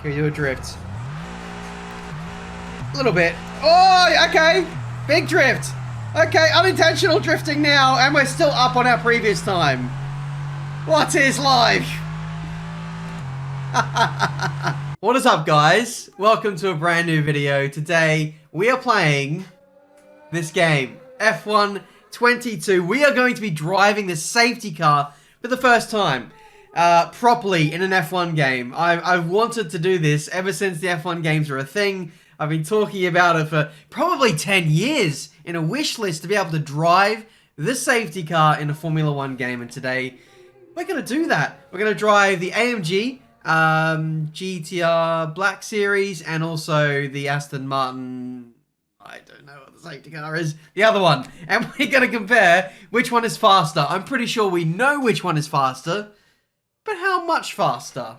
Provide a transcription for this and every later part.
Can we do a drift? A little bit. Oh, okay. Big drift. Okay, unintentional drifting now, and we're still up on our previous time. What is life? What is up, guys? Welcome to a brand new video. Today, we are playing this game, F1 22. We are going to be driving the safety car for the first time, properly in an F1 game. I've wanted to do this ever since the F1 games were a thing. I've been talking about it for probably 10 years in a wish list to be able to drive the safety car in a Formula 1 game. And today, we're going to do that. We're going to drive the AMG GTR Black Series and also the Aston Martin, I don't know what the safety car is, the other one. And we're going to compare which one is faster. I'm pretty sure we know which one is faster, but how much faster?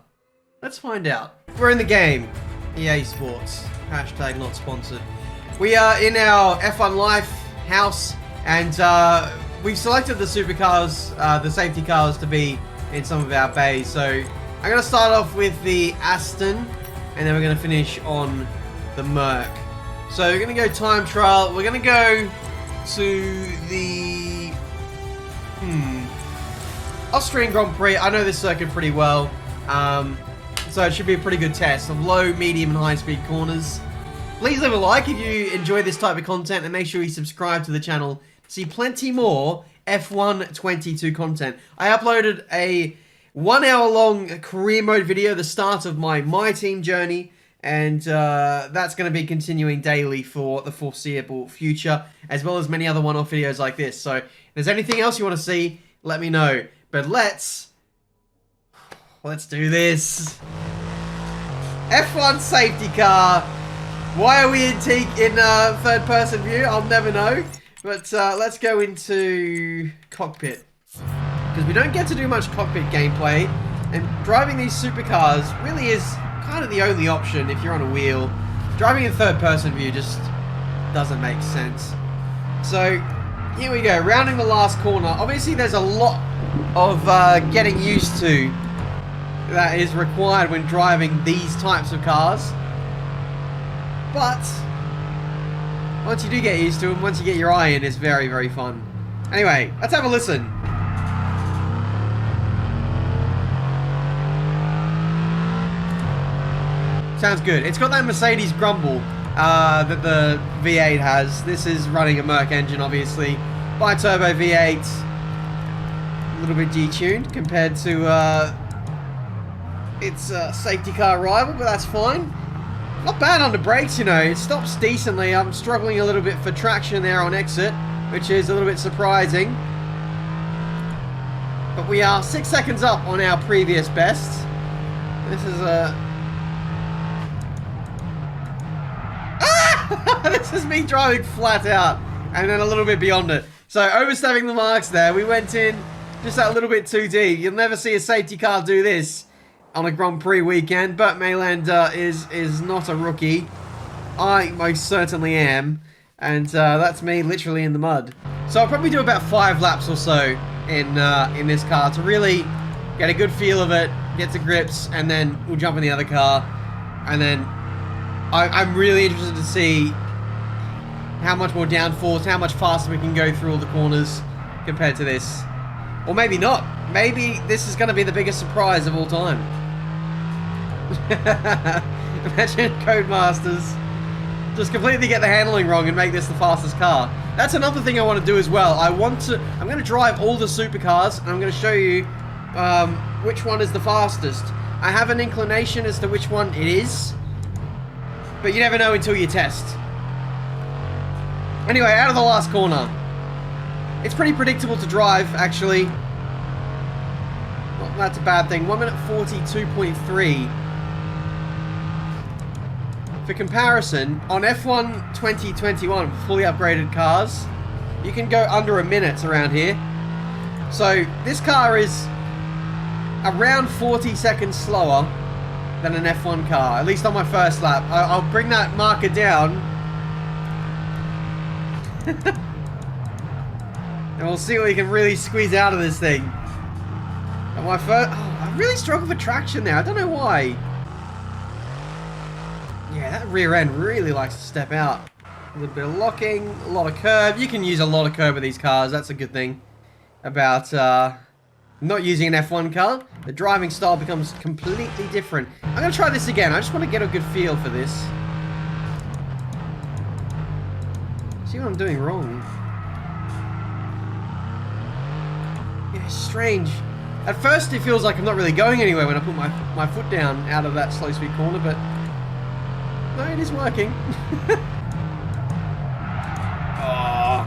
Let's find out. We're in the game. EA Sports. Hashtag not sponsored. We are in our F1 Life house, and we've selected the supercars, the safety cars, to be in some of our bays. So I'm going to start off with the Aston, and then we're going to finish on the Merc. So we're going to go time trial. We're going to go to the Austrian Grand Prix. I know this circuit pretty well. So it should be a pretty good test of low, medium, and high-speed corners. Please leave a like if you enjoy this type of content, and make sure you subscribe to the channel to see plenty more F1 22 content. I uploaded a 1 hour long career mode video, the start of my team journey, and that's going to be continuing daily for the foreseeable future, as well as many other one-off videos like this. So if there's anything else you want to see, let me know. But let's do this. F1 safety car. Why are we in third person view? I'll never know. But let's go into cockpit, because we don't get to do much cockpit gameplay, and driving these supercars really is kind of the only option if you're on a wheel. Driving in third person view just doesn't make sense. So here we go, rounding the last corner. Obviously there's a lot of getting used to that is required when driving these types of cars, but once you do get used to them, once you get your eye in, it's very, very fun. Anyway, let's have a listen. Sounds good. It's got that Mercedes grumble that the V8 has. This is running a Merc engine, obviously. Bi-turbo V8. A little bit detuned compared to its safety car rival, but that's fine. Not bad under brakes, you know. It stops decently. I'm struggling a little bit for traction there on exit, which is a little bit surprising. But we are 6 seconds up on our previous best. This is this is me driving flat out, and then a little bit beyond it. So overstepping the marks there. We went in just that little bit too deep. You'll never see a safety car do this on a Grand Prix weekend, but Maylander is not a rookie. I most certainly am, and that's me literally in the mud. So I'll probably do about 5 laps or so in this car to really get a good feel of it, get to grips, and then we'll jump in the other car, and then I'm really interested to see how much more downforce, how much faster we can go through all the corners compared to this. Or maybe not. Maybe this is going to be the biggest surprise of all time. Imagine Codemasters just completely get the handling wrong and make this the fastest car. That's another thing I want to do as well. I'm going to drive all the supercars, and I'm going to show you which one is the fastest. I have an inclination as to which one it is, but you never know until you test. Anyway, out of the last corner. It's pretty predictable to drive, actually. Well, that's a bad thing. 1 minute 42.3. For comparison, on F1 2021 fully upgraded cars, you can go under a minute around here. So this car is around 40 seconds slower than an F1 car, at least on my first lap. I'll bring that marker down. And we'll see what we can really squeeze out of this thing. And my first... Oh, I really struggle for traction there. I don't know why. Yeah, that rear end really likes to step out. A little bit of locking, a lot of curb. You can use a lot of curb with these cars. That's a good thing about not using an F1 car. The driving style becomes completely different. I'm going to try this again. I just want to get a good feel for this. See what I'm doing wrong. Yeah, it's strange. At first it feels like I'm not really going anywhere when I put my foot down out of that slow speed corner, but no, it is working. Oh.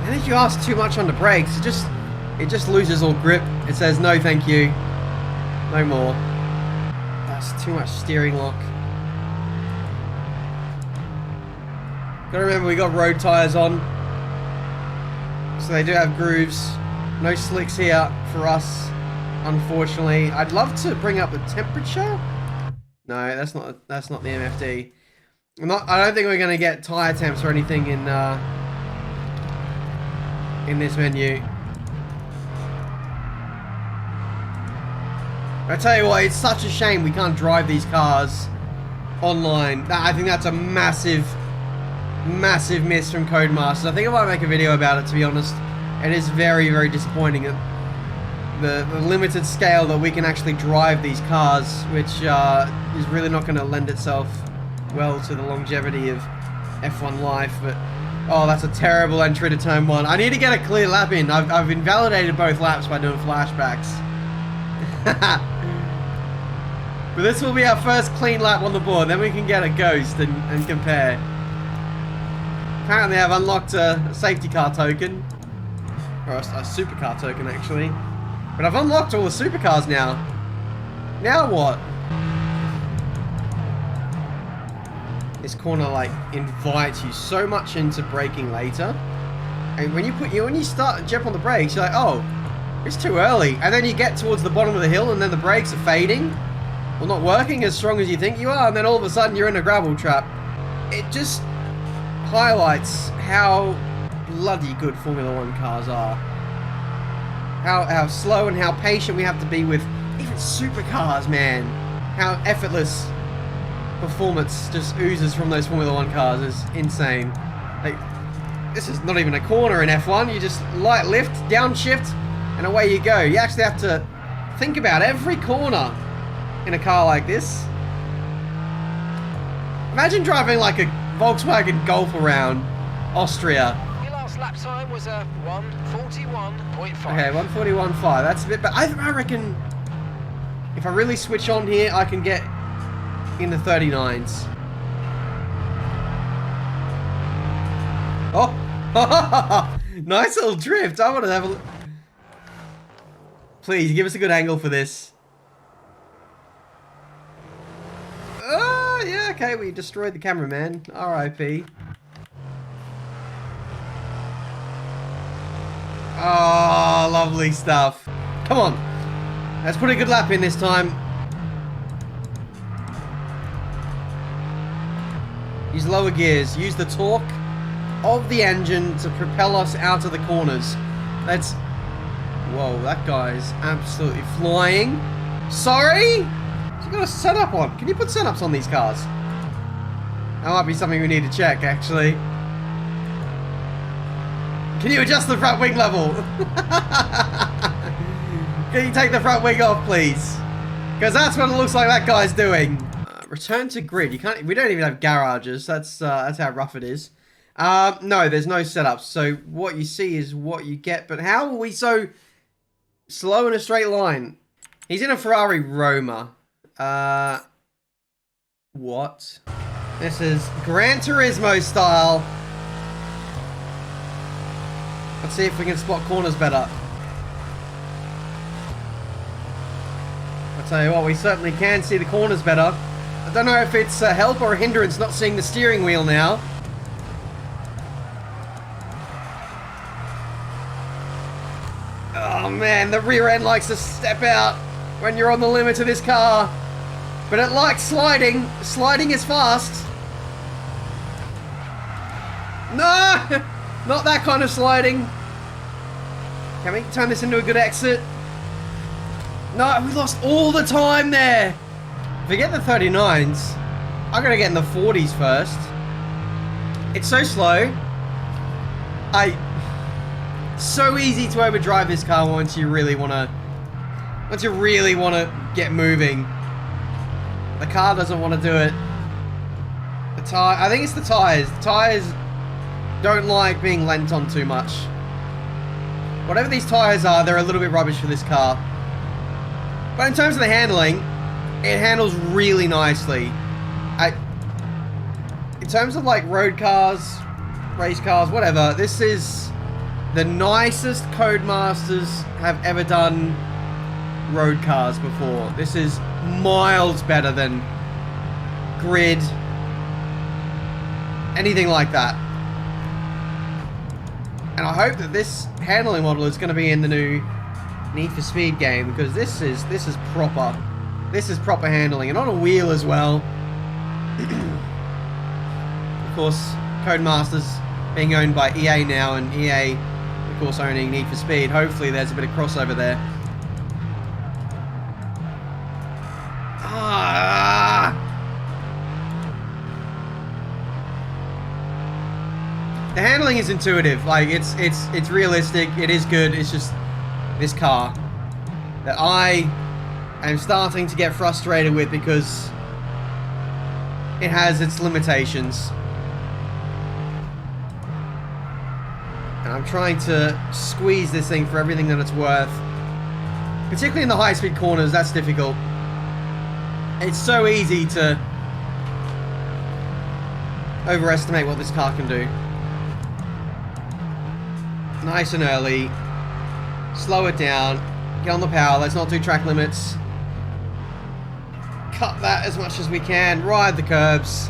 And if you ask too much on the brakes, it just loses all grip. It says no thank you. No more. That's too much steering lock. Gotta remember we got road tyres on. So they do have grooves. No slicks here for us, unfortunately. I'd love to bring up the temperature. No, that's not the MFD. I don't think we're gonna get tyre temps or anything in this menu. I tell you what, it's such a shame we can't drive these cars online. I think that's a massive miss from Codemasters. I think I might make a video about it, to be honest. It is very, very disappointing that the limited scale that we can actually drive these cars, which is really not going to lend itself well to the longevity of F1 life. But oh, that's a terrible entry to turn 1. I need to get a clear lap in. I've invalidated both laps by doing flashbacks. But this will be our first clean lap on the board. Then we can get a ghost and compare. Apparently I've unlocked a safety car token. Or a supercar token, actually. But I've unlocked all the supercars now. Now what? This corner, like, invites you so much into braking later. And when you start to jump on the brakes, you're like, oh, it's too early. And then you get towards the bottom of the hill and then the brakes are fading. Well, not working as strong as you think you are. And then all of a sudden you're in a gravel trap. It just highlights how bloody good Formula 1 cars are. How slow and how patient we have to be with even supercars, man. How effortless performance just oozes from those Formula 1 cars is insane. Like, this is not even a corner in F1. You just light lift, downshift, and away you go. You actually have to think about every corner in a car like this. Imagine driving like a Volkswagen Golf around Austria. Your last lap time was a 1:41.5. Okay, 1:41.5. That's a bit, but I reckon if I really switch on here, I can get in the 39s. Oh, nice little drift. I want to have a look. Please give us a good angle for this. Yeah, okay, we destroyed the cameraman. R.I.P. Oh, lovely stuff. Come on. Let's put a good lap in this time. Use lower gears. Use the torque of the engine to propel us out of the corners. Let's... Whoa, that guy's absolutely flying. Sorry? You got a setup on. Can you put setups on these cars? That might be something we need to check, actually. Can you adjust the front wing level? Can you take the front wing off, please? Because that's what it looks like that guy's doing. Return to grid. You can't. We don't even have garages. That's how rough it is. No, there's no setups. So what you see is what you get. But how are we so slow in a straight line? He's in a Ferrari Roma. What? This is Gran Turismo style. Let's see if we can spot corners better. I'll tell you what, we certainly can see the corners better. I don't know if it's a help or a hindrance not seeing the steering wheel now. Oh man, the rear end likes to step out when you're on the limit of this car. But it likes sliding. Sliding is fast. No! Not that kind of sliding. Can we turn this into a good exit? No, we lost all the time there. Forget the 39s. I'm gonna get in the 40s first. It's so slow. So easy to overdrive this car once you really wanna get moving. The car doesn't want to do it. I think it's the tires. The tires don't like being lent on too much. Whatever these tires are, they're a little bit rubbish for this car. But in terms of the handling, it handles really nicely. In terms of like road cars, race cars, whatever, this is the nicest Codemasters have ever done road cars before. This is miles better than Grid, anything like that. And I hope that this handling model is going to be in the new Need for Speed game, because this is proper. This is proper handling, and on a wheel as well. Of course, Codemasters being owned by EA now, and EA, of course, owning Need for Speed. Hopefully, there's a bit of crossover there. The handling is intuitive, like it's realistic, it is good. It's just this car that I am starting to get frustrated with because it has its limitations. And I'm trying to squeeze this thing for everything that it's worth. Particularly in the high-speed corners, that's difficult. It's so easy to overestimate what this car can do. Nice and early. Slow it down. Get on the power. Let's not do track limits. Cut that as much as we can. Ride the curbs.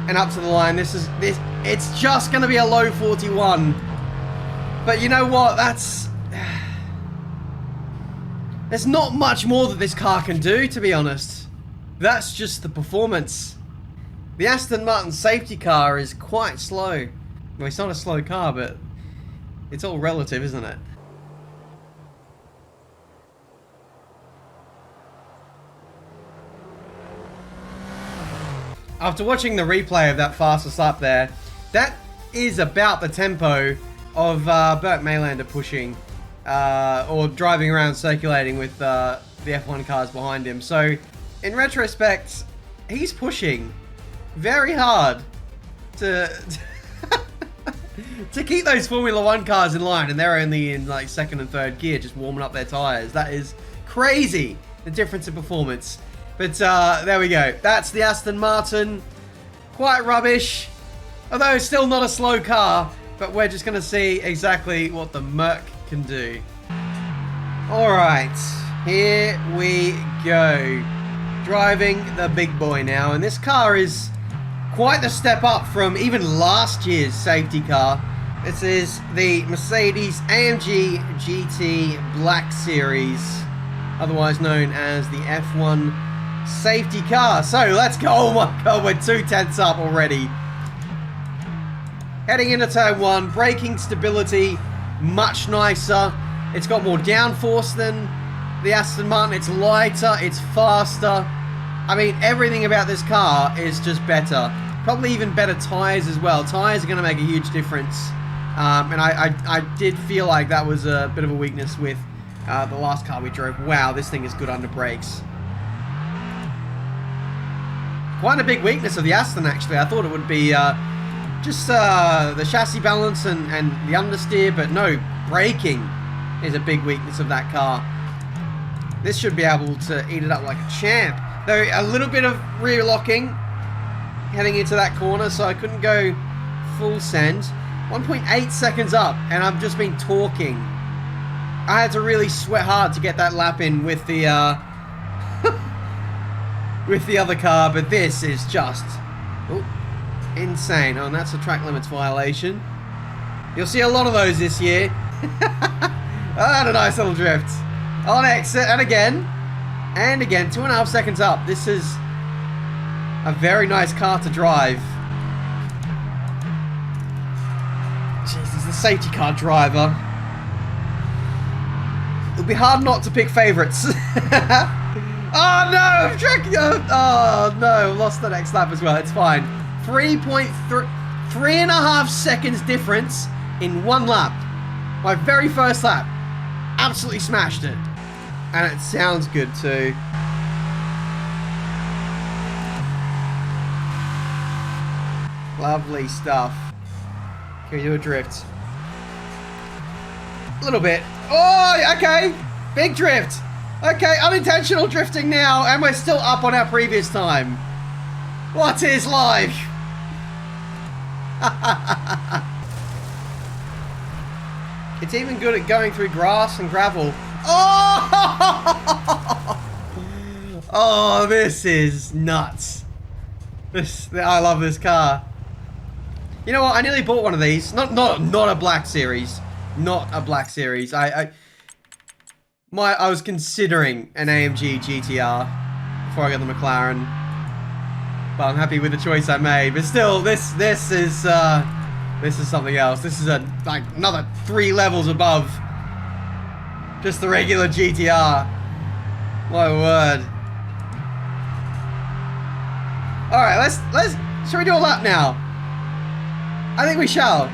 And up to the line. It's just going to be a low 41. But you know what? There's not much more that this car can do, to be honest. That's just the performance. The Aston Martin safety car is quite slow. Well, it's not a slow car, but it's all relative, isn't it? After watching the replay of that fastest lap there, that is about the tempo of Burt Maylander pushing or driving around circulating with the F1 cars behind him. So, in retrospect, he's pushing very hard to to keep those Formula 1 cars in line, and they're only in like second and third gear just warming up their tires. That is crazy, the difference in performance. But there we go. That's the Aston Martin. Quite rubbish, although still not a slow car, but we're just going to see exactly what the Merc can do. Alright, here we go. Driving the big boy now, and this car is quite the step up from even last year's safety car. This is the Mercedes AMG GT Black Series, otherwise known as the F1 safety car. So let's go. Oh my god, we're 2/10 up already. Heading into turn 1, braking stability much nicer. It's got more downforce than the Aston Martin. It's lighter, it's faster. I mean, everything about this car is just better. Probably even better tyres as well. Tyres are going to make a huge difference. And I did feel like that was a bit of a weakness with the last car we drove. Wow, this thing is good under brakes. Quite a big weakness of the Aston, actually. I thought it would be just the chassis balance and the understeer, but no, braking is a big weakness of that car. This should be able to eat it up like a champ. Though a little bit of rear locking heading into that corner, so I couldn't go full send. 1.8 seconds up, and I've just been talking. I had to really sweat hard to get that lap in with the with the other car, but this is just insane. Oh, and that's a track limits violation. You'll see a lot of those this year. Oh, and a nice little drift. On exit, and again, 2.5 seconds up. This is a very nice car to drive. Jesus, the safety car driver. It'll be hard not to pick favourites. Oh no, I'm tracking. Oh no, lost the next lap as well. It's fine. 3.5 seconds difference in one lap. My very first lap. Absolutely smashed it. And it sounds good too. Lovely stuff. Can we do a drift? A little bit. Oh, okay. Big drift. Okay, unintentional drifting now, and we're still up on our previous time. What is life? It's even good at going through grass and gravel. Oh! Oh, this is nuts. I love this car. You know what? I nearly bought one of these. Not a black series. Not a black series. I was considering an AMG GTR before I got the McLaren, but I'm happy with the choice I made. But still, this is something else. This is like another 3 levels above just the regular GTR. My word. All right, let's. Shall we do a lap now? I think we shall.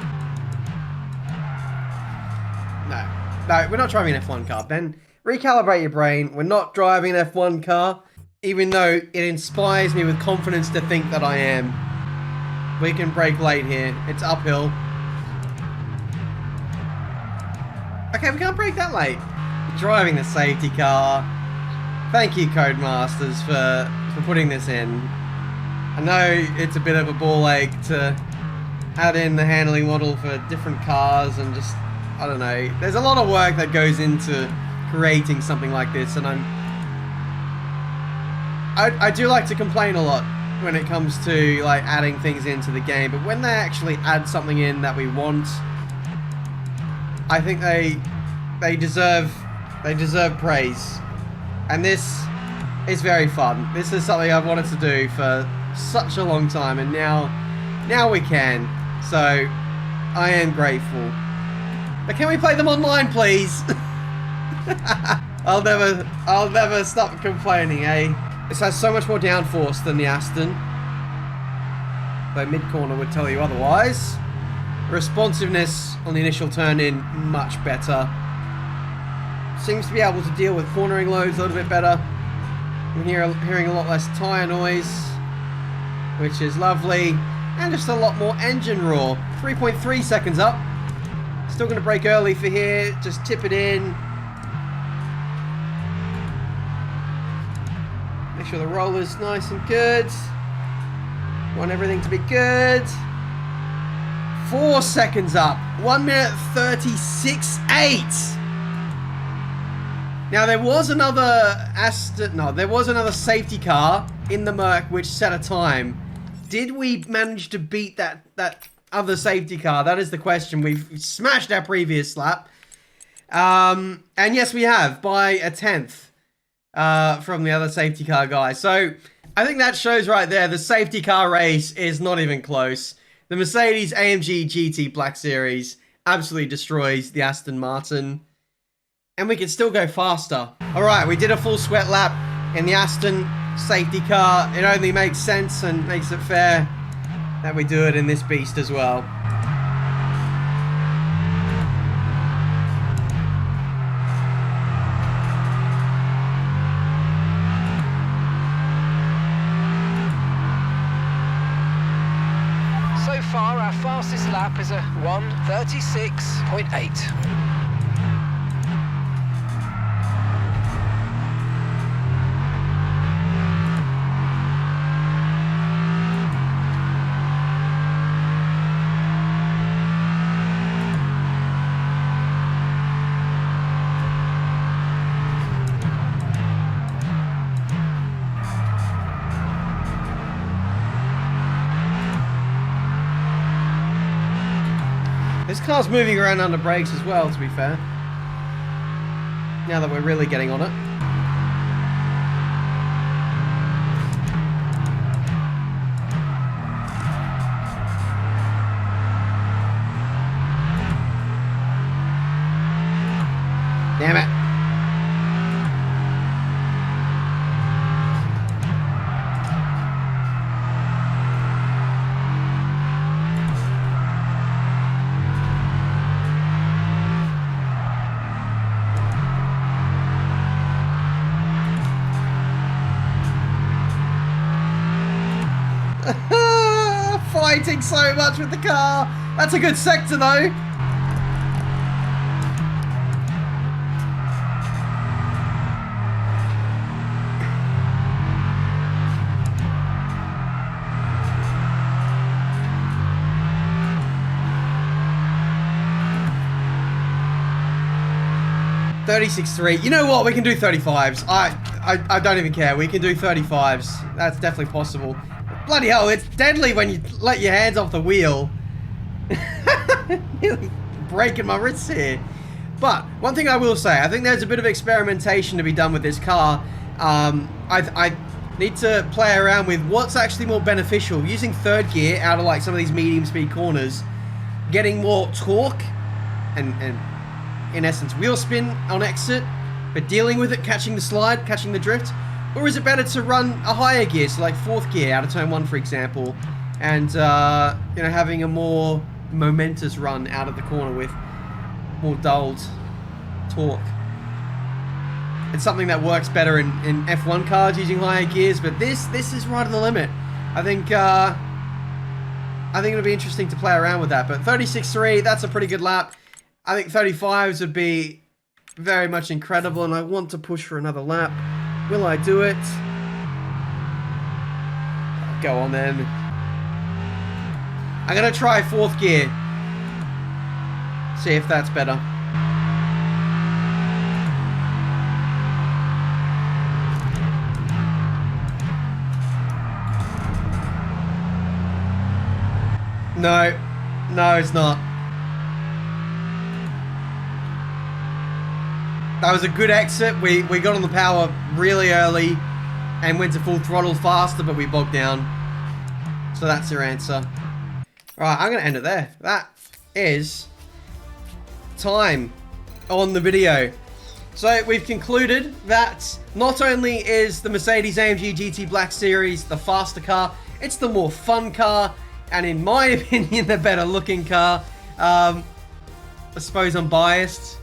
No, we're not driving an F1 car, Ben. Recalibrate your brain. We're not driving an F1 car, even though it inspires me with confidence to think that I am. We can brake late here. It's uphill. Okay, we can't brake that late. Driving the safety car. Thank you, Codemasters, for putting this in. I know it's a bit of a ball ache to add in the handling model for different cars and just, I don't know. There's a lot of work that goes into creating something like this, and I do like to complain a lot when it comes to like adding things into the game, but when they actually add something in that we want, I think they deserve praise. And this is very fun. This is something I've wanted to do for such a long time, and now we can. So I am grateful. But can we play them online, please? I'll never stop complaining, eh? This has so much more downforce than the Aston, though mid-corner would tell you otherwise. Responsiveness on the initial turn-in, much better. Seems to be able to deal with cornering loads a little bit better. I'm hearing a lot less tyre noise, which is lovely. And just a lot more engine roar. 3.3 seconds up. Still going to brake early for here. Just tip it in. Make sure the roller's nice and good. Want everything to be good. 4 seconds up. 1 minute 36.8. Now there was another safety car in the Merc which set a time. Did we manage to beat that other safety car? That is the question. We've smashed our previous lap. And yes, we have, by a 10th from the other safety car guy. So I think that shows right there, the safety car race is not even close. The Mercedes AMG GT Black Series absolutely destroys the Aston Martin. And we can still go faster. All right, we did a full sweat lap in the Aston safety car. It only makes sense and makes it fair that we do it in this beast as well. So far, our fastest lap is a 1:36.8. This car's moving around under brakes as well, to be fair. Now that we're really getting on it. Damn it. Fighting so much with the car. That's a good sector though. $36.3. You know what? We can do 35s. I don't even care. We can do 35s. That's definitely possible. Bloody hell, it's deadly when you let your hands off the wheel. Nearly breaking my wrists here. But one thing I will say, I think there's a bit of experimentation to be done with this car. I need to play around with what's actually more beneficial. Using third gear out of like some of these medium speed corners, getting more torque and in essence wheel spin on exit, but dealing with it, catching the slide, catching the drift. Or is it better to run a higher gear, so like fourth gear out of turn 1 for example, and you know, having a more momentous run out of the corner with more dulled torque. It's something that works better in F1 cars using higher gears, but this is right on the limit. I think it'll be interesting to play around with that. But 36.3, that's a pretty good lap. I think 35s would be very much incredible, and I want to push for another lap. Will I do it? Go on then. I'm gonna try fourth gear. See if that's better. No, it's not. That was a good exit. We got on the power really early and went to full throttle faster, but we bogged down. So that's your answer. Alright, I'm going to end it there. That is time on the video. So we've concluded that not only is the Mercedes-AMG GT Black Series the faster car, it's the more fun car, and in my opinion, the better looking car. I suppose I'm biased,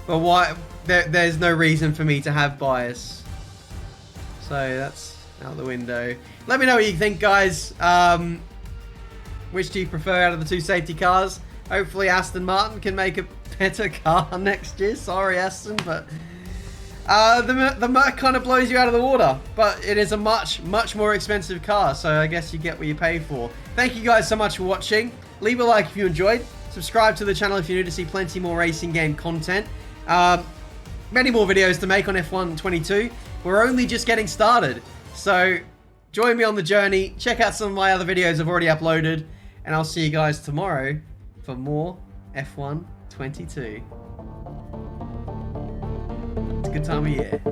but why? There's no reason for me to have bias. So that's out the window. Let me know what you think, guys. Which do you prefer out of the two safety cars? Hopefully Aston Martin can make a better car next year. Sorry, Aston, but the Merc kind of blows you out of the water. But it is a much more expensive car, so I guess you get what you pay for. Thank you guys so much for watching. Leave a like if you enjoyed. Subscribe to the channel if you're new to see plenty more racing game content. Many more videos to make on F1 22. We're only just getting started. So join me on the journey. Check out some of my other videos I've already uploaded. And I'll see you guys tomorrow for more F1 22. It's a good time of year.